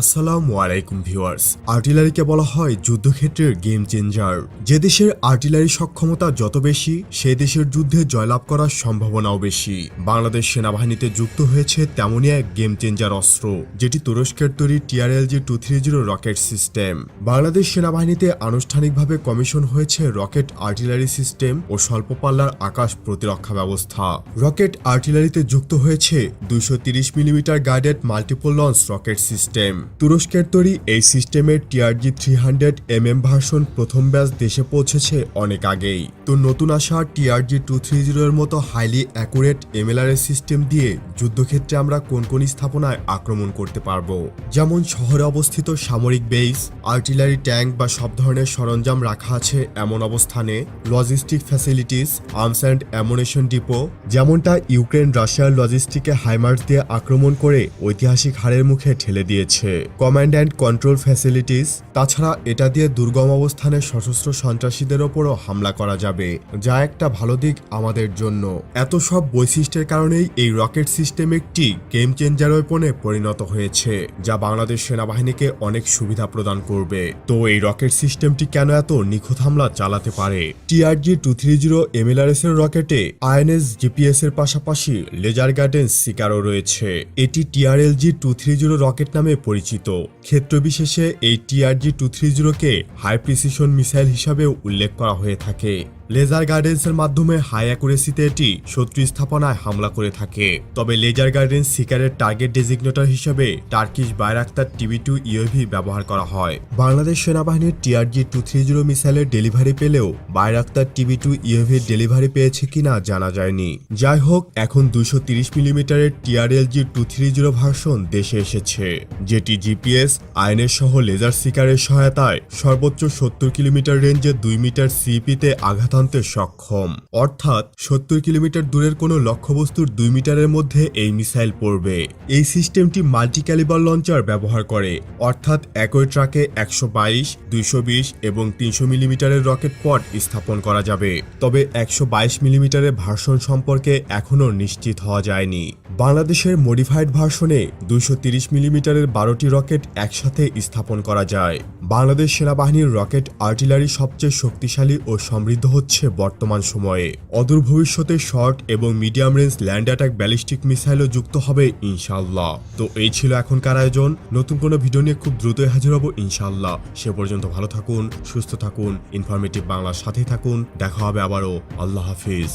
আসসালামু আলাইকুম ভিউয়ার্স। আর্টিলারিকে বলা হয় যুদ্ধক্ষেত্রের গেম চেঞ্জার। যে দেশের আর্টিলারি সক্ষমতা যত বেশি, সে দেশের যুদ্ধে জয়লাভ করার সম্ভাবনাও বেশি। বাংলাদেশ সেনাবাহিনীতে যুক্ত হয়েছে তেমনই এক গেম চেঞ্জার অস্ত্র, যেটি তুরস্কের তৈরি TRLG-230 রকেট সিস্টেম। বাংলাদেশ সেনাবাহিনীতে আনুষ্ঠানিকভাবে কমিশন হয়েছে রকেট আর্টিলারি সিস্টেম ও স্বল্প পাল্লার আকাশ প্রতিরক্ষা ব্যবস্থা। রকেট আর্টিলারিতে যুক্ত হয়েছে 230 millimetre guided multiple launch rocket system. তুরস্কের তৈরি এই সিস্টেমের TRG-300mm ভার্সন প্রথম ব্যাচ দেশে পৌঁছেছে অনেক আগেই। তো নতুন আসা TRG-230 এর মতো হাইলি অ্যাকুরেট MLRS সিস্টেম দিয়ে যুদ্ধক্ষেত্রে আমরা কোন কোন স্থাপনায় আক্রমণ করতে পারবো, যেমন শহরে অবস্থিত সামরিক বেস, আর্টিলারি ট্যাঙ্ক বা সব ধরনের সরঞ্জাম রাখা আছে এমন অবস্থানে, logistic facilities, arms and ammunition depot, যেমনটা ইউক্রেন রাশিয়ার লজিস্টিকে হাইমার্স দিয়ে আক্রমণ করে ঐতিহাসিক হারের মুখে ঠেলে দিয়েছে, কমান্ড অ্যান্ড কন্ট্রোল ফ্যাসিলিটিস। তাছাড়া এটা দিয়ে দুর্গম অবস্থানে সশস্ত্র সন্ত্রাসীদের ওপরও হামলা করা যাবে, যা একটা ভালো দিক আমাদের জন্য। এত সব বৈশিষ্ট্যের কারণেই এই রকেট সিস্টেম একটি গেম চেঞ্জার ওয়েপনে পরিণত হয়েছে, যা বাংলাদেশ সেনাবাহিনীকে অনেক সুবিধা প্রদান করবে। তো এই রকেট সিস্টেমটি কেন এত নিখুঁত হামলা চালাতে পারে? TRG-230 MLRS এর রকেটে INS GPS এর পাশাপাশি লেজার গাইডেন্স সিকারও রয়েছে। এটি TRLG-230 রকেট নামে পরিচিত। ক্ষেত্রবিশেষে এই TRG-230 হাই প্রিসিশন মিসাইল হিসাবেও উল্লেখ করা হয়ে থাকে। লেজার গাইডেন্সের মাধ্যমে হাই অ্যাকুরেসিতে এটি শত্রু স্থাপনায় হামলা করে থাকে। তবে লেজার গাইডেন্স সিকারের টার্গেট ডেজিগনেটর হিসেবে টার্কিশ বাইরাক্তার TB2 UAV ব্যবহার করা হয়। বাংলাদেশ সেনাবাহিনীর TRG-230 মিসাইলের ডেলিভারি পেলেও বাইরাক্তার TB2 UAV ডেলিভারি পেয়েছে কিনা জানা যায়নি। যাই হোক, এখন 230 মিলিমিটারের TRLG-230 ভার্সন দেশে এসেছে, যেটি GPS, INS সহ লেজার সিকারের সহায়তায় সর্বোচ্চ 70 কিলোমিটার রেঞ্জে 2 মিটার CP-তে আঘাত আনতে সক্ষম। অর্থাৎ 70 কিলোমিটার দূরের কোনো লক্ষ্যবস্তুর 2 মিটারের মধ্যে এই মিসাইল পড়বে। এই সিস্টেমটি মাল্টি ক্যালিবার লঞ্চার ব্যবহার করে, অর্থাৎ একই ট্রাকে 122, 220 এবং 300 মিলিমিটারের রকেট পড স্থাপন করা যাবে। তবে 122 মিলিমিটারের ভার্সন সম্পর্কে এখনও নিশ্চিত হওয়া যায়নি। বাংলাদেশের মডিফাইড ভার্সনে 230 মিলিমিটারের 12টি রকেট একসাথে স্থাপন করা যায়। বাংলাদেশ সেনাবাহিনীর রকেট আর্টিলারি সবচেয়ে শক্তিশালী ও সমৃদ্ধ হচ্ছে বর্তমান সময়ে। অদূর ভবিষ্যতে শর্ট এবং medium range land attack ballistic মিসাইলও যুক্ত হবে ইনশাআল্লাহ। তো এই ছিল এখনকার আয়োজন। নতুন কোনো ভিডিও নিয়ে খুব দ্রুতই হাজির হব ইনশাআল্লাহ। সে পর্যন্ত ভালো থাকুন, সুস্থ থাকুন, ইনফরমেটিভ বাংলার সাথেই থাকুন। দেখা হবে আবারও। আল্লাহ হাফিজ।